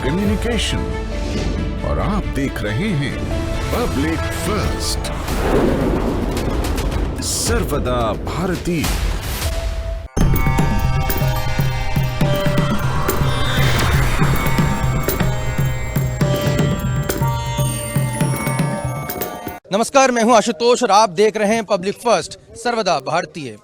Communication और आप देख रहे हैं पब्लिक फर्स्ट, सर्वदा भारतीय। नमस्कार, मैं हूं आशुतोष और आप देख रहे हैं पब्लिक फर्स्ट, सर्वदा भारतीय।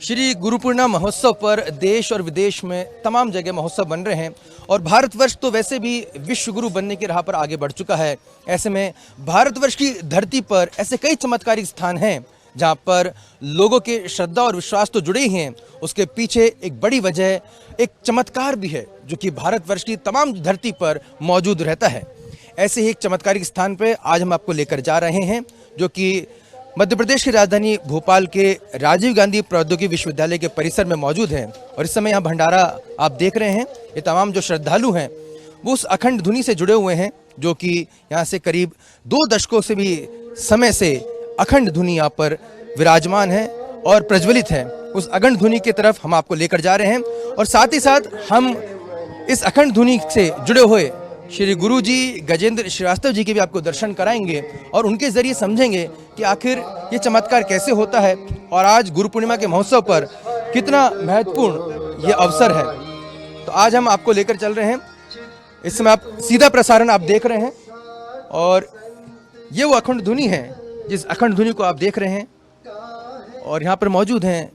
श्री गुरु पूर्णिमा महोत्सव पर देश और विदेश में तमाम जगह महोत्सव बन रहे हैं और भारतवर्ष तो वैसे भी विश्व गुरु बनने की राह पर आगे बढ़ चुका है। ऐसे में भारतवर्ष की धरती पर ऐसे कई चमत्कारिक स्थान हैं जहां पर लोगों के श्रद्धा और विश्वास तो जुड़े ही हैं, उसके पीछे एक बड़ी वजह, एक चमत्कार भी है जो कि भारतवर्ष की तमाम धरती पर मौजूद रहता है। ऐसे ही एक चमत्कारिक स्थान पे आज हम आपको लेकर जा रहे हैं जो कि मध्य प्रदेश की राजधानी भोपाल के राजीव गांधी प्रौद्योगिकी विश्वविद्यालय के परिसर में मौजूद है। और इस समय यहाँ भंडारा आप देख रहे हैं। ये तमाम जो श्रद्धालु हैं वो उस अखंड धुनी से जुड़े हुए हैं जो कि यहाँ से करीब 2 दशकों से भी समय से अखंड धुनी यहाँ पर विराजमान है और प्रज्वलित है। उस अखंड धुनी की तरफ हम आपको लेकर जा रहे हैं और साथ ही साथ हम इस अखंड धुनी से जुड़े हुए श्री गुरु जी गजेंद्र श्रीवास्तव जी के भी आपको दर्शन कराएंगे और उनके जरिए समझेंगे कि आखिर ये चमत्कार कैसे होता है और आज गुरु पूर्णिमा के महोत्सव पर कितना महत्वपूर्ण ये अवसर है। तो आज हम आपको लेकर चल रहे हैं। इस समय आप सीधा प्रसारण आप देख रहे हैं और ये वो अखंड धुनी है जिस अखंड धुनी को आप देख रहे हैं। और यहाँ पर मौजूद हैं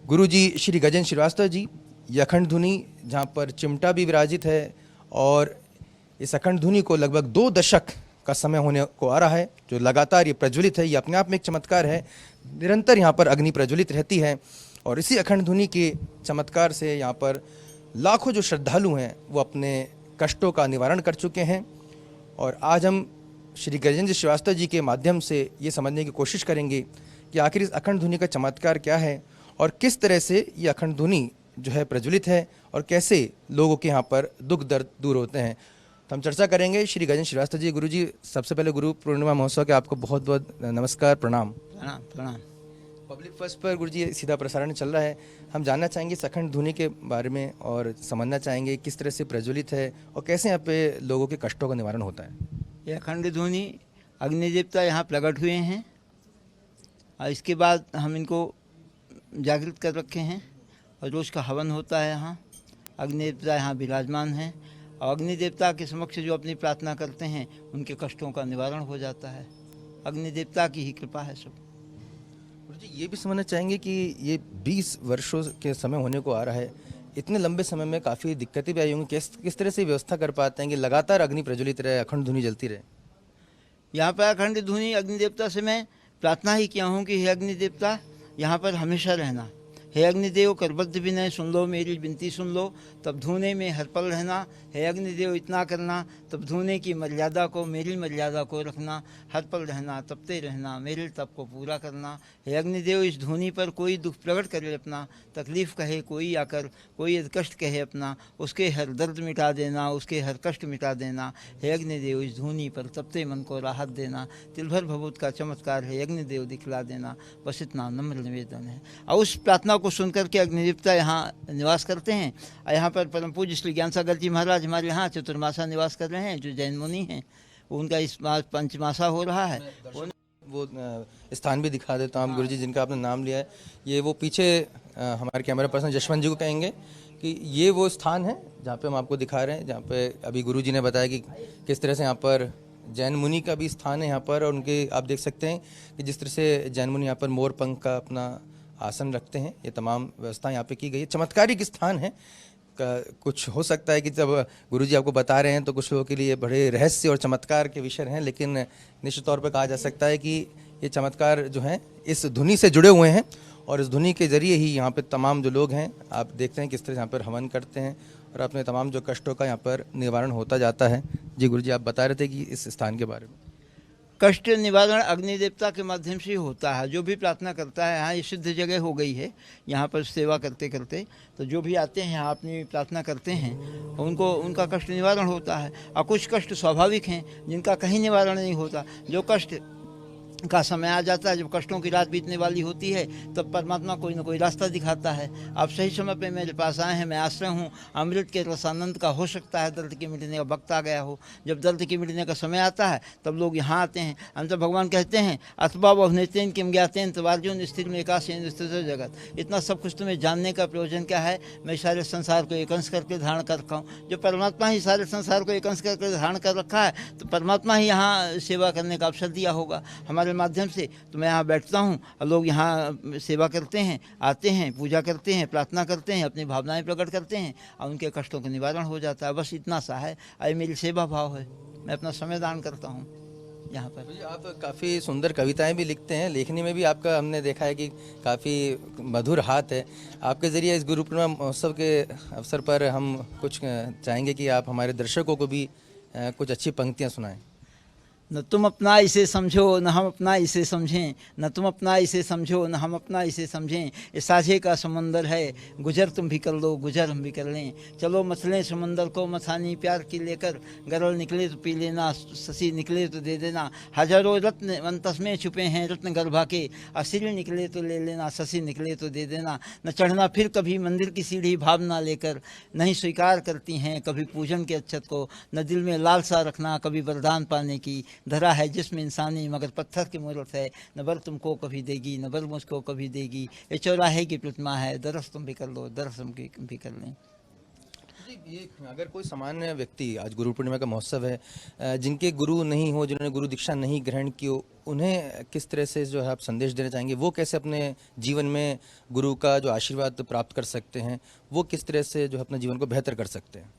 गुरु जी श्री गजेंद्र श्रीवास्तव जी। ये अखंड धुनी जहाँ पर चिमटा भी विराजित है और इस अखंड धुनी को लगभग 2 दशक का समय होने को आ रहा है जो लगातार ये प्रज्वलित है। ये अपने आप में एक चमत्कार है। निरंतर यहाँ पर अग्नि प्रज्वलित रहती है और इसी अखंड धुनी के चमत्कार से यहाँ पर लाखों जो श्रद्धालु हैं वो अपने कष्टों का निवारण कर चुके हैं। और आज हम श्री गजेंद्र श्रीवास्तव जी के माध्यम से ये समझने की कोशिश करेंगे कि आखिर इस अखंड धुनी का चमत्कार क्या है और किस तरह से ये अखंड धुनी जो है प्रज्वलित है और कैसे लोगों के यहाँ पर दुख दर्द दूर होते हैं। तो हम चर्चा करेंगे। श्री गजेंद्र श्रीवास्तव जी, गुरु जी, सबसे पहले गुरु पूर्णिमा महोत्सव के आपको बहुत बहुत नमस्कार, प्रणाम। प्रणाम। पब्लिक फर्स्ट पर गुरु जी सीधा प्रसारण चल रहा है। हम जानना चाहेंगे इस अखंड धुनी के बारे में और समझना चाहेंगे किस तरह से प्रज्वलित है और कैसे यहाँ पे लोगों के कष्टों का निवारण होता है। यह अखंड धुनी अग्नि देवता यहाँ प्रकट हुए हैं और इसके बाद हम इनको जागृत कर रखे हैं और रोज़ का हवन होता है। यहाँ अग्नि देवता यहाँ विराजमान हैं और अग्नि देवता के समक्ष जो अपनी प्रार्थना करते हैं उनके कष्टों का निवारण हो जाता है। अग्नि देवता की ही कृपा है सब। जी, ये भी समझना चाहेंगे कि ये 20 वर्षों के समय होने को आ रहा है। इतने लंबे समय में काफ़ी दिक्कतें भी आई होंगी। किस तरह से व्यवस्था कर पाते हैं कि लगातार अग्नि प्रज्वलित रहे, अखंड धुनी जलती रहे? यहाँ पर अखंड धुनी अग्नि देवता से मैं प्रार्थना ही किया हूँ कि हे अग्नि देवता यहाँ पर हमेशा रहना। हे अग्निदेव करबद्ध विनय सुन लो, मेरी विनती सुन लो, तब धुने में हर पल रहना। हे अग्निदेव इतना करना, तब धुने की मर्यादा को, मेरी मर्यादा को रखना। हर पल रहना, तपते रहना, मेरे तप को पूरा करना। हे अग्निदेव इस धुनी पर कोई दुख प्रकट करे अपना, तकलीफ़ कहे कोई आकर, कोई कष्ट कहे अपना, उसके हर दर्द मिटा देना, उसके हर कष्ट मिटा देना। हे अग्निदेव इस धुनी पर तपते मन को राहत देना। तिलभर भभूत का चमत्कार है अग्निदेव दिखला देना। बस इतना नम्र निवेदन है। और उस प्रार्थना को सुनकर के अग्निदेवता यहाँ निवास करते हैं। और यहाँ पर परम पूज्य श्री ज्ञान सागर जी महाराज हमारे यहाँ चतुर्मासा निवास कर रहे हैं, जो जैन मुनि हैं। उनका इस बार पंचमासा हो रहा है। वो स्थान भी दिखा देता हूँ। गुरु जी जिनका आपने नाम लिया है, ये वो पीछे हमारे कैमरा पर्सन जशवंत जी को कहेंगे कि ये वो स्थान है जहाँ पे हम आपको दिखा रहे हैं, जहाँ पे अभी गुरु जी ने बताया कि किस तरह से यहाँ पर जैन मुनि का भी स्थान है यहाँ पर। और उनके आप देख सकते हैं कि जिस तरह से जैन मुनि यहाँ पर मोर पंख का अपना आसन रखते हैं। ये तमाम व्यवस्था यहाँ पे की गई है। चमत्कारिक स्थान है। कुछ हो सकता है कि जब गुरुजी आपको बता रहे हैं तो कुछ लोगों के लिए बड़े रहस्य और चमत्कार के विषय हैं, लेकिन निश्चित तौर पर कहा जा सकता है कि ये चमत्कार जो हैं इस धुनी से जुड़े हुए हैं और इस धुनी के जरिए ही यहाँ पे तमाम जो लोग हैं आप देखते हैं किस तरह यहाँ पर हवन करते हैं और अपने तमाम जो कष्टों का यहाँ पर निवारण होता जाता है। जी गुरुजी, आप बता रहे थे कि इस स्थान के बारे में। कष्ट निवारण अग्नि देवता के माध्यम से ही होता है। जो भी प्रार्थना करता है, यहाँ ये सिद्ध जगह हो गई है। यहाँ पर सेवा करते करते तो जो भी आते हैं यहाँ अपनी प्रार्थना करते हैं उनको उनका कष्ट निवारण होता है। और कुछ कष्ट स्वाभाविक हैं जिनका कहीं निवारण नहीं होता। जो कष्ट का समय आ जाता है, जब कष्टों की रात बीतने वाली होती है, तब परमात्मा कोई ना कोई रास्ता दिखाता है। आप सही समय पे मेरे पास आए हैं, मैं आश्रय हूँ अमृत के रसानंद का। हो सकता है दर्द के मिटने का वक्त आ गया हो। जब दर्द के मिटने का समय आता है तब लोग यहाँ आते हैं। अंत भगवान कहते हैं अथवा बहुनेतेन किम ज्ञातेन तवार्जुन स्थिर में एकासेन स्थित जगत। इतना सब कुछ तुम्हें जानने का प्रयोजन क्या है? मैं सारे संसार को एक अंश करके धारण कर रखा हूँ। जो परमात्मा ही सारे संसार को एक अंश करके धारण कर रखा है, तो परमात्मा ही यहाँ सेवा करने का अवसर दिया होगा हमारे माध्यम से। तो मैं यहाँ बैठता हूँ और लोग यहाँ सेवा करते हैं, आते हैं, पूजा करते हैं, प्रार्थना करते हैं, अपनी भावनाएं प्रकट करते हैं और उनके कष्टों का निवारण हो जाता है। बस इतना सा है, ये मेरी सेवा भाव है। मैं अपना समय दान करता हूँ यहाँ पर। जी, आप काफ़ी सुंदर कविताएं भी लिखते हैं, लेखनी में भी आपका हमने देखा है कि काफ़ी मधुर हाथ है। आपके ज़रिए इस गुरु पूर्णिमा महोत्सव के अवसर पर हम कुछ चाहेंगे कि आप हमारे दर्शकों को भी कुछ अच्छी पंक्तियां सुनाएं। न तुम अपना इसे समझो न हम अपना इसे समझें, न तुम अपना इसे समझो न हम अपना इसे समझें। ये साझे का समंदर है, गुजर तुम भी कर लो, गुजर हम भी कर लें। चलो मसलें समंदर को मथानी प्यार की लेकर, गरल निकले तो पी लेना, शशि निकले तो दे देना। हजारों रत्न अंतस में छुपे हैं रत्न गर्भा के, असिर निकले तो ले लेना, शशि निकले तो दे देना। न चढ़ना फिर कभी मंदिर की सीढ़ी भावना लेकर, नहीं स्वीकार करती हैं कभी पूजन के अच्छत को। न दिल में लालसा रखना कभी वरदान पाने की, धरा है जिसमें इंसानी मगर पत्थर की मूर्त है। न बर तुमको कभी देगी न बर मुझको कभी देगी, ये चौराहे की प्रतिमा है, दरस तुम भी कर लो, दरस हम भी कर लें। ये अगर कोई सामान्य व्यक्ति, आज गुरु पूर्णिमा का महोत्सव है, जिनके गुरु नहीं हो, जिन्होंने गुरु दीक्षा नहीं ग्रहण की हो, उन्हें किस तरह से जो है आप संदेश देना चाहेंगे? वो कैसे अपने जीवन में गुरु का जो आशीर्वाद प्राप्त कर सकते हैं, वो किस तरह से जो है अपने जीवन को बेहतर कर सकते हैं?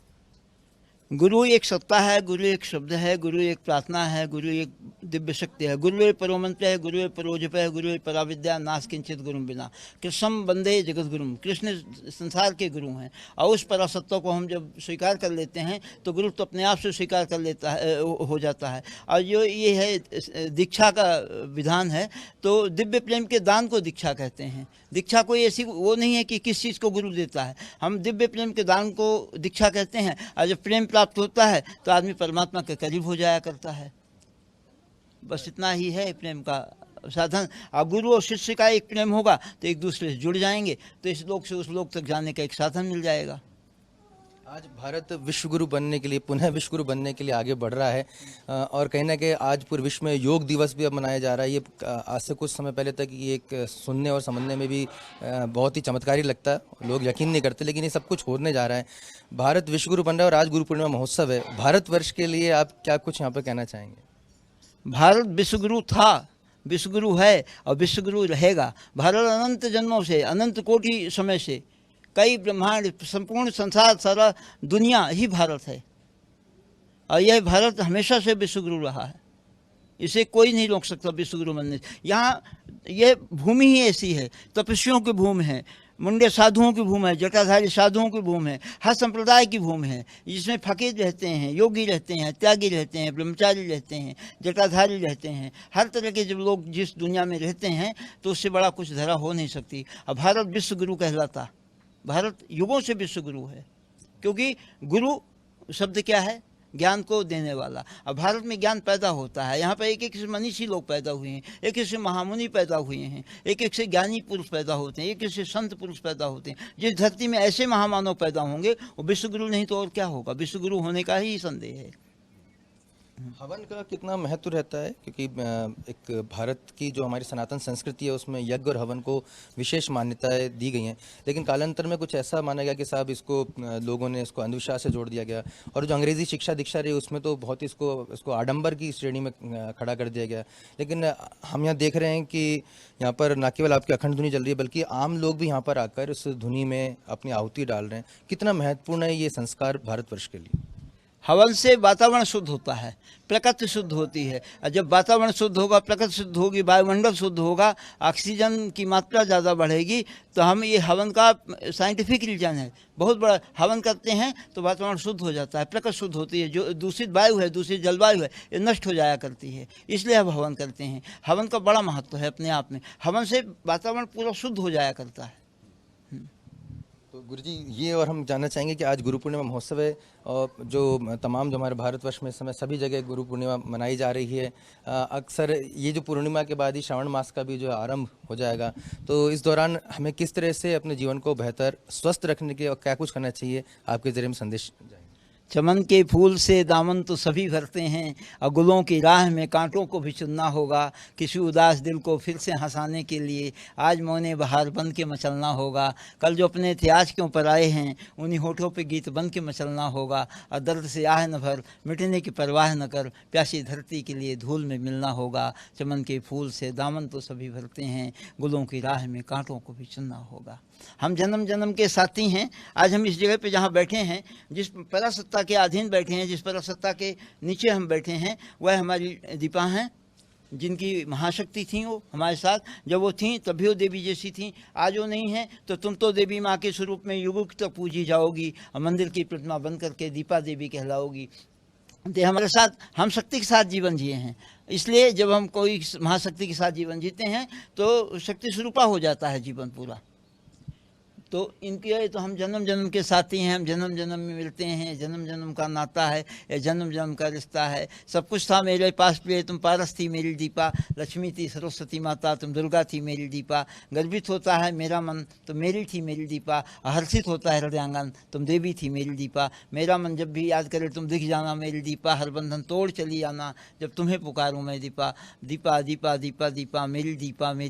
गुरु एक सत्ता है, गुरु एक शब्द है, गुरु एक प्रार्थना है, गुरु एक दिव्य शक्ति है। गुरु परोमंत्र है, गुरु परोजप है, गुरु पराविद्या नाश किंचित गुरु बिना। कृष्णम वंदे जगत गुरुम, कृष्ण संसार के गुरु हैं। और उस परासत्ता को हम जब स्वीकार कर लेते हैं तो गुरु तो अपने आप से स्वीकार कर लेता है, हो जाता है। और जो ये है दीक्षा का विधान है, तो दिव्य प्रेम के दान को दीक्षा कहते हैं। दीक्षा कोई ऐसी वो नहीं है कि किस चीज़ को गुरु देता है, हम दिव्य प्रेम के दान को दीक्षा कहते हैं। और जब प्रेम प्राप्त होता है तो आदमी परमात्मा के करीब हो जाया करता है। बस इतना ही है प्रेम का साधन। अब गुरु और शिष्य का एक प्रेम होगा तो एक दूसरे से जुड़ जाएंगे, तो इस लोक से उस लोक तक जाने का एक साधन मिल जाएगा। आज भारत विश्वगुरु बनने के लिए, पुनः विश्वगुरु बनने के लिए आगे बढ़ रहा है, और कहीं ना कहीं आज पूरे विश्व में योग दिवस भी अब मनाया जा रहा है। ये आज से कुछ समय पहले तक ये एक सुनने और समझने में भी बहुत ही चमत्कारी लगता है, लोग यकीन नहीं करते, लेकिन ये सब कुछ होने जा रहा है। भारत विश्वगुरु बन रहा है और आज गुरु पूर्णिमा महोत्सव है। भारतवर्ष के लिए आप क्या कुछ यहाँ पर कहना चाहेंगे? भारत विश्वगुरु था, विश्वगुरु है और विश्वगुरु रहेगा। भारत अनंत जन्मों से, अनंत कोटि समय से, कई ब्रह्मांड, संपूर्ण संसार, सारा दुनिया ही भारत है। और यह भारत हमेशा से विश्वगुरु रहा है, इसे कोई नहीं रोक सकता विश्वगुरु बनने से। यहाँ यह भूमि ही ऐसी है, तपस्वियों की भूमि है, मुंडे साधुओं की भूमि है, जटाधारी साधुओं की भूमि है, हर संप्रदाय की भूमि है, जिसमें फकीर रहते हैं, योगी रहते हैं, त्यागी रहते हैं, ब्रह्मचारी रहते हैं, जटाधारी रहते हैं। हर तरह के जब लोग जिस दुनिया में रहते हैं तो उससे बड़ा कुछ धरा हो नहीं सकती। अब भारत विश्वगुरु कहलाता, भारत युगों से विश्वगुरु है, क्योंकि गुरु शब्द क्या है? ज्ञान को देने वाला। अब भारत में ज्ञान पैदा होता है, यहाँ पर एक एक से मनीषी लोग पैदा हुए हैं, एक एक से महामुनि पैदा हुए हैं, एक एक से ज्ञानी पुरुष पैदा होते हैं, एक एक से संत पुरुष पैदा होते हैं। जिस धरती में ऐसे महामानव पैदा होंगे वो विश्वगुरु नहीं तो और क्या होगा? विश्वगुरु होने का ही संदेह है। हवन का कितना महत्व रहता है? क्योंकि एक भारत की जो हमारी सनातन संस्कृति है उसमें यज्ञ और हवन को विशेष मान्यताएं दी गई हैं, लेकिन कालांतर में कुछ ऐसा माना गया कि साहब इसको लोगों ने इसको अंधविश्वास से जोड़ दिया गया, और जो अंग्रेजी शिक्षा दीक्षा रही उसमें तो बहुत इसको आडंबर की श्रेणी में खड़ा कर दिया गया। लेकिन हम यहाँ देख रहे हैं कि यहाँ पर न केवल आपकी अखंड धुनी चल रही है, बल्कि आम लोग भी यहाँ पर आकर उस धुनी में अपनी आहुति डाल रहे हैं। कितना महत्वपूर्ण है ये संस्कार भारतवर्ष के लिए? हवन से वातावरण शुद्ध होता है, प्रकृति शुद्ध होती है। और जब वातावरण शुद्ध होगा, प्रकृति शुद्ध होगी, वायुमंडल शुद्ध होगा, ऑक्सीजन की मात्रा ज़्यादा बढ़ेगी। तो हम ये हवन का साइंटिफिक रीजन है, बहुत बड़ा। हवन करते हैं तो वातावरण शुद्ध हो जाता है, प्रकृति शुद्ध होती है। जो दूषित वायु है, दूषित जलवायु है, ये नष्ट हो जाया करती है, इसलिए हम हवन करते हैं। हवन का बड़ा महत्व है अपने आप में। हवन से वातावरण पूरा शुद्ध हो जाया करता है। तो गुरु जी ये और हम जानना चाहेंगे कि आज गुरु पूर्णिमा महोत्सव है और जो तमाम जो हमारे भारतवर्ष में इस समय सभी जगह गुरु पूर्णिमा मनाई जा रही है। अक्सर ये जो पूर्णिमा के बाद ही श्रावण मास का भी जो आरंभ हो जाएगा, तो इस दौरान हमें किस तरह से अपने जीवन को बेहतर स्वस्थ रखने के और क्या कुछ करना चाहिए, आपके जरिए में संदेश जाएंगे। चमन के फूल से दामन तो सभी भरते हैं, और गुलों की राह में कांटों को भी चुनना होगा। किसी उदास दिल को फिर से हंसाने के लिए आज मौने बहार बन के मचलना होगा। कल जो अपने थे आज क्यों पर आए हैं, उन्हीं होठों पे गीत बन के मचलना होगा। और दर्द से आह न भर, मिटने की परवाह न कर, प्यासी धरती के लिए धूल में मिलना होगा। चमन के फूल से दामन तो सभी भरते हैं, गुलों की राह में कांटों को भी चुनना होगा। हम जन्म जन्म के साथी हैं। आज हम इस जगह पे जहाँ बैठे हैं, जिस परासत्ता के अधीन बैठे हैं, जिस परासत्ता के नीचे हम बैठे हैं, वह हमारी दीपा हैं, जिनकी महाशक्ति थी। वो हमारे साथ जब वो थीं तब भी वो देवी जैसी थीं। आज वो नहीं है तो तुम तो देवी माँ के स्वरूप में युगों तक पूजी जाओगी और मंदिर की प्रतिमा बन करके दीपा देवी कहलाओगी। तो हमारे साथ हम शक्ति के साथ जीवन जिए हैं, इसलिए जब हम कोई महाशक्ति के साथ जीवन जीते हैं तो शक्ति स्वरूपा हो जाता है जीवन पूरा। तो इनके तो हम जन्म जन्म के साथी हैं, हम जन्म जन्म में मिलते हैं, जन्म जन्म का नाता है, या जन्म जन्म का रिश्ता है। सब कुछ था मेरे पास प्रिय, तुम पारस थी मेरी दीपा, लक्ष्मी थी सरस्वती माता, तुम दुर्गा थी मेरी दीपा। गर्वित होता है मेरा मन तो मेरी थी मेरी दीपा, हर्षित होता है हृदयांगन तुम देवी थी मेरी दीपा। मेरा मन जब भी याद करे तुम दिख जाना मेरी दीपा, हर बंधन तोड़ चली आना जब तुम्हें पुकारूं मैं दीपा। दीपा दीपा दीपा दीपा मेरी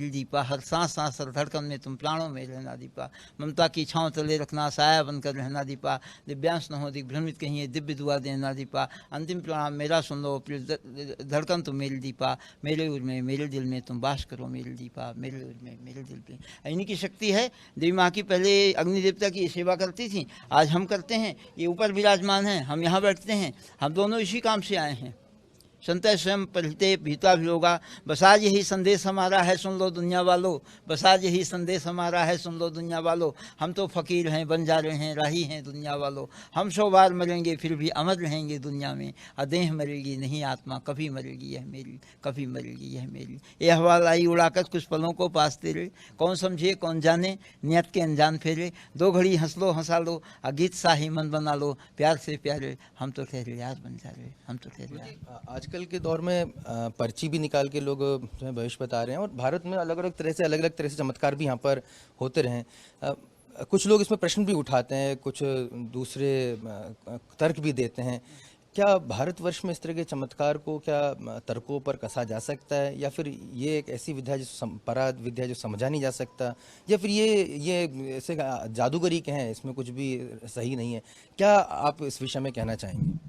दीपा, हर सांस सांस हर धड़कन में तुम प्राणों में रहना दीपा। ममता की छांव तले रखना, साया बनकर रहना दीपा। दिव्यांश न हो दिग्भ्रमित कहिए, दिव्य दुआ देना दीपा। अंतिम प्रणाम मेरा सुन लो, धड़कन तुम मेरी दीपा। मेरे उर में मेरे दिल में तुम वास करो मेरी दीपा, मेरे उर में मेरे दिल में। इन्हीं की शक्ति है। देवी माँ की पहले अग्नि देवता की सेवा करती थी, आज हम करते हैं। ये ऊपर विराजमान हैं, हम यहाँ बैठते हैं, हम दोनों इसी काम से आए हैं। संत स्वयं परिहिते भीता भी होगा, बस आज यही संदेश हमारा है सुन लो दुनिया वालों, बस आज यही संदेश हमारा है सुन लो दुनिया वालों। हम तो फकीर हैं बंजारे हैं राही हैं दुनिया वालों, हम 100 बार मरेंगे फिर भी अमर रहेंगे दुनिया में। अदेह मरेगी नहीं आत्मा, कभी मरेगी यह मेरी, कभी मरेगी यह मेरी। ये हवालाई उड़ाकर कुछ पलों को पास तेरे, कौन समझे कौन जाने नियत के अनजान फेरे। 2 घड़ी हंस लो हंसा लो, गीत सा ही मन बना लो, प्यार से प्यारे हम तो ठहरे यार बन जा रहे, हम तो ठहरे यार। आजकल के दौर में पर्ची भी निकाल के लोग जो है भविष्य बता रहे हैं, और भारत में अलग अलग तरह से चमत्कार भी यहाँ पर होते रहे। कुछ लोग इसमें प्रश्न भी उठाते हैं, कुछ दूसरे तर्क भी देते हैं। क्या भारतवर्ष में इस तरह के चमत्कार को क्या तर्कों पर कसा जा सकता है, या फिर ये एक ऐसी विद्या जो परा विद्या जो समझा नहीं जा सकता, या फिर ये ऐसे जादूगरी के हैं, इसमें कुछ भी सही नहीं है? क्या आप इस विषय में कहना चाहेंगे?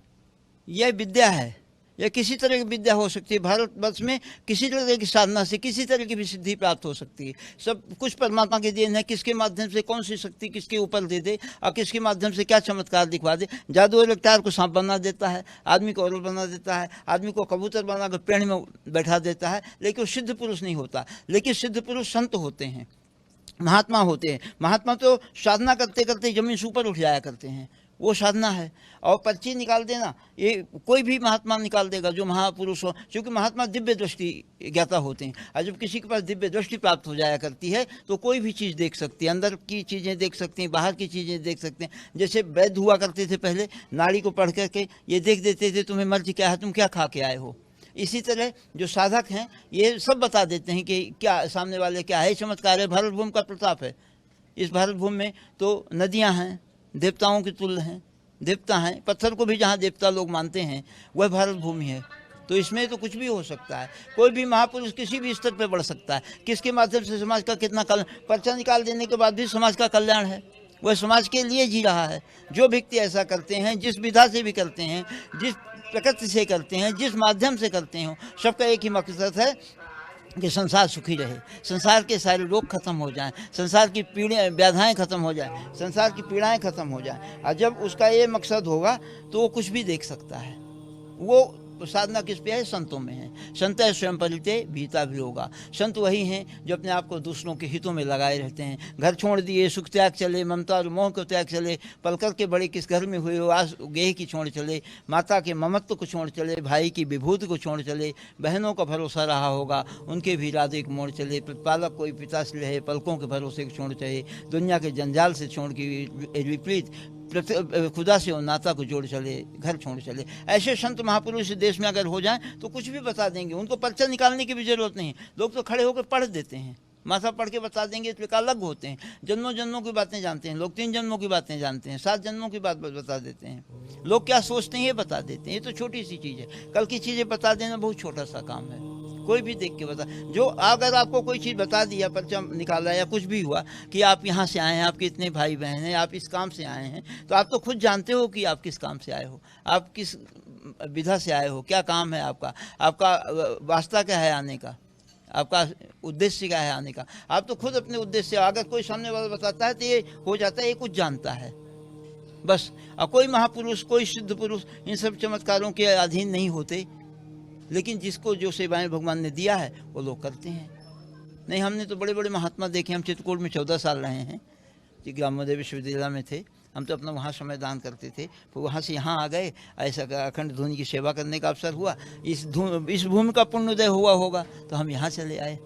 यह विद्या है, यह किसी तरह की विद्या हो सकती है। भारतवर्ष में किसी तरह की साधना से किसी तरह की भी सिद्धि प्राप्त हो सकती है। सब कुछ परमात्मा के देन है, किसके माध्यम से कौन सी शक्ति किसके ऊपर दे दे और किसके माध्यम से क्या चमत्कार दिखवा दे। जादू और रफ्तार को सांप बना देता है, आदमी को औरत बना देता है, आदमी को कबूतर बनाकर पेड़ में बैठा देता है, लेकिन वो सिद्ध पुरुष नहीं होता। लेकिन सिद्ध पुरुष संत होते हैं, महात्मा होते हैं। महात्मा तो साधना करते करते जमीन से ऊपर उठ जाया करते हैं, वो साधना है। और पर्ची निकाल देना ये कोई भी महात्मा निकाल देगा जो महापुरुष हो, क्योंकि महात्मा दिव्य दृष्टि ज्ञाता होते हैं। और जब किसी के पास दिव्य दृष्टि प्राप्त हो जाया करती है तो कोई भी चीज़ देख सकती है, अंदर की चीज़ें देख सकते हैं, बाहर की चीज़ें देख सकते हैं। जैसे वैद्य हुआ करते थे पहले, नाड़ी को पढ़ करके ये देख देते थे तुम्हें मर्ज क्या है, तुम क्या खा के आए हो। इसी तरह जो साधक हैं ये सब बता देते हैं कि क्या सामने वाले क्या है। चमत्कार है, भारत भूमि का प्रताप है। इस भारत भूमि में तो नदियाँ हैं, देवताओं के तुल्य हैं, देवता हैं। पत्थर को भी जहाँ देवता लोग मानते हैं वह भारत भूमि है। तो इसमें तो कुछ भी हो सकता है, कोई भी महापुरुष किसी भी स्तर पर बढ़ सकता है। किसके माध्यम से समाज का कितना कल्याण, पर्चा निकाल देने के बाद भी समाज का कल्याण है, वह समाज के लिए जी रहा है। जो व्यक्ति ऐसा करते हैं, जिस विधा से भी करते हैं, जिस प्रकृति से करते हैं, जिस माध्यम से करते हैं, सबका एक ही मकसद है कि संसार सुखी रहे, संसार के सारे रोग खत्म हो जाएं, संसार की व्याधाएं खत्म हो जाएं, संसार की पीड़ाएं खत्म हो जाएं। और जब उसका ये मकसद होगा तो वो कुछ भी देख सकता है। वो साधना किस पे है? संतों में है। संत है स्वयं परिते भीता भी होगा। संत वही हैं जो अपने आप को दूसरों के हितों में लगाए रहते हैं। घर छोड़ दिए, सुख त्याग चले, ममता और मोह को त्याग चले, पलकर के बड़े किस घर में हुए हो, आज गेह की छोड़ चले, माता के ममत्व को छोड़ चले, भाई की विभूति को छोड़ चले, बहनों का भरोसा रहा होगा उनके भी इरादे को मोड़ चले, प्रतिपालक कोई पिता से रहे पलकों के भरोसे को छोड़ चले, दुनिया के जंजाल से छोड़ के विपरीत खुदा से और नाता को जोड़ चले, घर छोड़ चले। ऐसे संत महापुरुष देश में अगर हो जाएं तो कुछ भी बता देंगे, उनको पर्चा निकालने की भी जरूरत नहीं। लोग तो खड़े होकर पढ़ देते हैं, माथा पढ़ के बता देंगे, इस प्रकार अलग होते हैं। जन्मों जन्मों की बातें जानते हैं लोग, 3 जन्मों की बातें जानते हैं, 7 जन्मों की बात बता देते हैं। लोग क्या सोचते हैं ये बता देते हैं। ये तो छोटी सी चीज़ है, कल की चीज़ें बता देना बहुत छोटा सा काम है। कोई भी देख के बता, जो अगर आपको कोई चीज़ बता दिया, पर्चा निकाला या कुछ भी हुआ कि आप यहाँ से आए हैं, आपके इतने भाई बहन हैं, आप इस काम से आए हैं, तो आप तो खुद जानते हो कि आप किस काम से आए हो, आप किस विधा से आए हो, क्या काम है आपका, आपका वास्ता क्या है आने का, आपका उद्देश्य क्या है आने का। आप तो खुद अपने उद्देश्य, अगर कोई सामने वाला बताता है तो ये हो जाता है ये कुछ जानता है बस। और कोई महापुरुष, कोई सिद्ध पुरुष इन सब चमत्कारों के अधीन नहीं होते, लेकिन जिसको जो सेवाएं भगवान ने दिया है वो लोग करते हैं। नहीं, हमने तो बड़े बड़े महात्मा देखे। हम चित्रकूट में 14 साल रहे हैं, जी ग्रामोदय विश्वविद्यालय में थे हम, तो अपना वहाँ समय दान करते थे। फिर वहाँ से यहाँ आ गए, ऐसा अखंड धुनी की सेवा करने का अवसर हुआ। इस भूमि का पुण्योदय हुआ होगा तो हम यहाँ चले आए।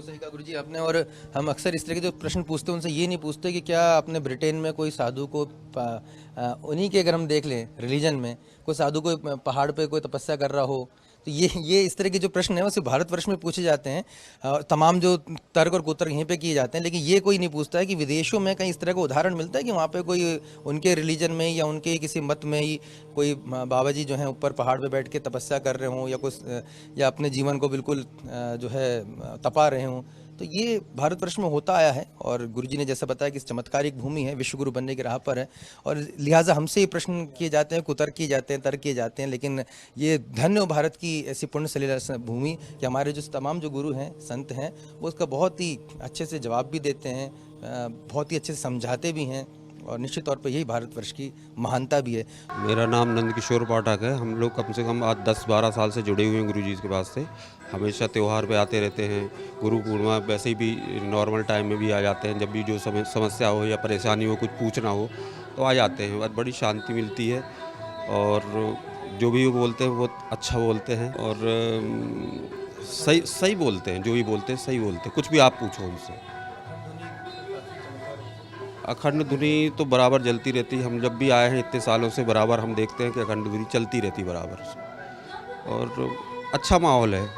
सही कहा गुरुजी आपने। और हम अक्सर इस तरह के जो प्रश्न पूछते हैं उनसे ये नहीं पूछते कि क्या आपने ब्रिटेन में कोई साधु को उन्हीं के, अगर हम देख लें रिलीजन में कोई साधु को पहाड़ पे कोई तपस्या कर रहा हो, तो ये इस तरह के जो प्रश्न है वो सिर्फ भारतवर्ष में पूछे जाते हैं। तमाम जो तर्क और कुतर्क यहीं पे किए जाते हैं, लेकिन ये कोई नहीं पूछता है कि विदेशों में कहीं इस तरह का उदाहरण मिलता है कि वहाँ पे कोई उनके रिलीजन में या उनके किसी मत में ही कोई बाबा जी जो हैं ऊपर पहाड़ पे बैठ के तपस्या कर रहे हों, या कुछ या अपने जीवन को बिल्कुल जो है तपा रहे हों। तो ये भारतवर्ष में होता आया है, और गुरुजी ने जैसा बताया कि इस चमत्कारिक भूमि है, विश्वगुरु बनने की राह पर है, और लिहाजा हमसे ये प्रश्न किए जाते हैं, कुतर्क किए जाते हैं, तर्क किए जाते हैं। लेकिन ये धन्य भारत की ऐसी पुण्य सलीला भूमि कि हमारे जो तमाम जो गुरु हैं, संत हैं, वो उसका बहुत ही अच्छे से जवाब भी देते हैं, बहुत ही अच्छे से समझाते भी हैं, और निश्चित तौर पे यही भारतवर्ष की महानता भी है। मेरा नाम नंद किशोर पाठक है। हम लोग कम से कम आज 10-12 साल से जुड़े हुए हैं गुरुजी के पास से। हमेशा त्यौहार पे आते रहते हैं, गुरु पूर्णिमा वैसे ही भी नॉर्मल टाइम में भी आ जाते हैं। जब भी जो समस्या हो या परेशानी हो, कुछ पूछना हो तो आ जाते हैं। और बड़ी शांति मिलती है, और जो भी वो बोलते हैं बहुत अच्छा बोलते हैं, और सही बोलते हैं। जो भी बोलते हैं सही बोलते हैं, कुछ भी आप पूछो उनसे। अखंड धुनी तो बराबर जलती रहती है। हम जब भी आए हैं इतने सालों से, बराबर हम देखते हैं कि अखंड धुनी चलती रहती बराबर, और अच्छा माहौल है।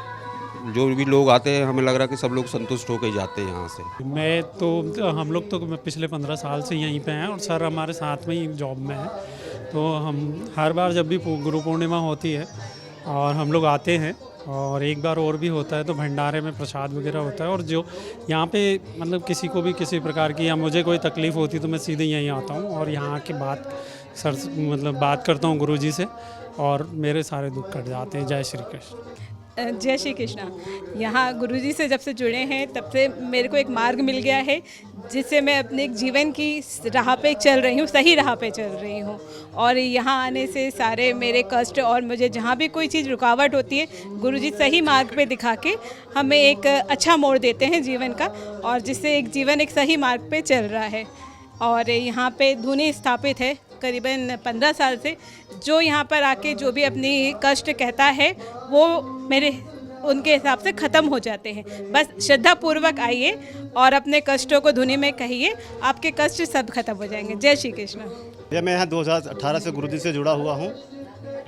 जो भी लोग आते हैं हमें लग रहा है कि सब लोग संतुष्ट होकर ही जाते हैं यहाँ से। मैं तो हम लोग तो पिछले 15 साल से यहीं पे हैं, और सर हमारे साथ में ही जॉब में है। तो हम हर बार जब भी गुरु पूर्णिमा होती है और हम लोग आते हैं, और एक बार और भी होता है तो भंडारे में प्रसाद वगैरह होता है। और जो यहाँ पे मतलब किसी को भी किसी प्रकार की या मुझे कोई तकलीफ़ होती तो मैं सीधे यहीं आता हूँ, और यहाँ की बात करता हूँ गुरुजी से, और मेरे सारे दुख कट जाते हैं। जय श्री कृष्ण। जय श्री कृष्णा। यहाँ गुरुजी से जब से जुड़े हैं तब से मेरे को एक मार्ग मिल गया है, जिससे मैं अपने एक जीवन की राह पे चल रही हूँ, सही राह पे चल रही हूँ। और यहाँ आने से सारे मेरे कष्ट और मुझे जहाँ भी कोई चीज़ रुकावट होती है, गुरुजी सही मार्ग पे दिखा के हमें एक अच्छा मोड़ देते हैं जीवन का, और जिससे एक जीवन एक सही मार्ग पे चल रहा है। और यहाँ पे धुनी स्थापित है करीबन 15 साल से। जो यहाँ पर आके जो भी अपनी कष्ट कहता है वो मेरे उनके हिसाब से ख़त्म हो जाते हैं। बस श्रद्धापूर्वक आइए और अपने कष्टों को धुनी में कहिए, आपके कष्ट सब खत्म हो जाएंगे। जय श्री कृष्ण। मैं यहाँ 2018 से गुरुजी से जुड़ा हुआ हूँ।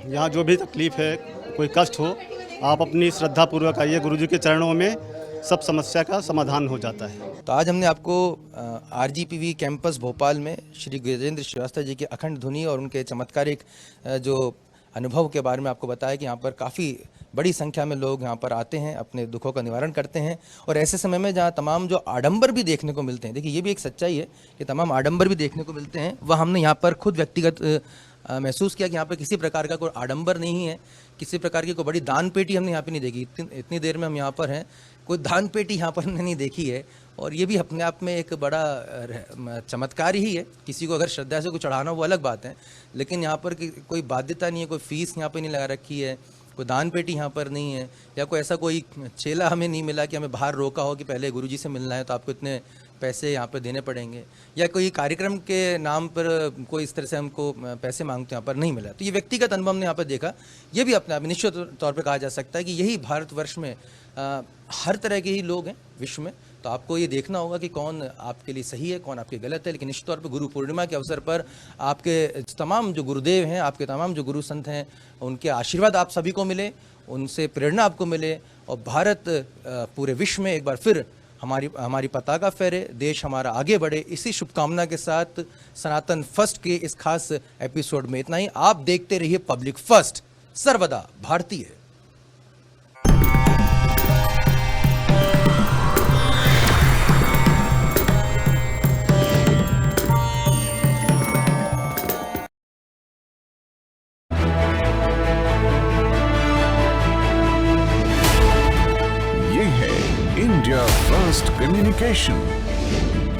यहाँ जो भी तकलीफ़ है, कोई कष्ट हो, आप अपनी श्रद्धापूर्वक आइए, गुरुजी के चरणों में सब समस्या का समाधान हो जाता है। तो आज हमने आपको RGPV कैंपस भोपाल में श्री गजेंद्र श्रीवास्तव जी के अखंड धुनी और उनके चमत्कारिक जो अनुभव के बारे में आपको बताया कि यहाँ पर काफ़ी बड़ी संख्या में लोग यहाँ पर आते हैं, अपने दुखों का निवारण करते हैं। और ऐसे समय में जहाँ तमाम जो आडंबर भी देखने को मिलते हैं, देखिए ये भी एक सच्चाई है कि तमाम आडंबर भी देखने को मिलते हैं, वह हमने यहाँ पर खुद व्यक्तिगत महसूस किया कि यहाँ पर किसी प्रकार का कोई आडंबर नहीं है, किसी प्रकार की कोई बड़ी दान पेटी हमने यहाँ पे नहीं देखी। इतनी देर में हम यहाँ पर हैं कोई दान पेटी यहाँ पर नहीं देखी है, और ये भी अपने आप में एक बड़ा चमत्कार ही है। किसी को अगर श्रद्धा से कुछ चढ़ाना वो अलग बात है, लेकिन यहाँ पर कोई बाध्यता नहीं है, कोई फीस यहाँ पर नहीं लगा रखी है, कोई दान पेटी यहाँ पर नहीं है, या कोई ऐसा कोई चेला हमें नहीं मिला कि हमें बाहर रोका हो कि पहले गुरुजी से मिलना है तो आपको इतने पैसे यहाँ पर देने पड़ेंगे, या कोई कार्यक्रम के नाम पर कोई इस तरह से हमको पैसे मांगते यहाँ पर नहीं मिला। तो ये व्यक्तिगत अनुभव हमने यहाँ पर देखा। ये भी अपने आप निश्चित तौर पर कहा जा सकता है कि यही भारतवर्ष में हर तरह के ही लोग हैं विश्व में। तो आपको ये देखना होगा कि कौन आपके लिए सही है, कौन आपके गलत है। लेकिन निश्चित तौर पर गुरु पूर्णिमा के अवसर पर आपके तमाम जो गुरुदेव हैं, आपके तमाम जो गुरु संत हैं, उनके आशीर्वाद आप सभी को मिले, उनसे प्रेरणा आपको मिले, और भारत पूरे विश्व में एक बार फिर हमारी पताका फहरे, देश हमारा आगे बढ़े। इसी शुभकामना के साथ सनातन फर्स्ट के इस खास एपिसोड में इतना ही। आप देखते रहिए पब्लिक फर्स्ट, सर्वदा भारतीय। इंडिया फर्स्ट कम्युनिकेशन,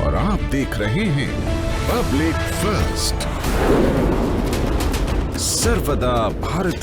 और आप देख रहे हैं पब्लिक फर्स्ट, सर्वदा भारतीय।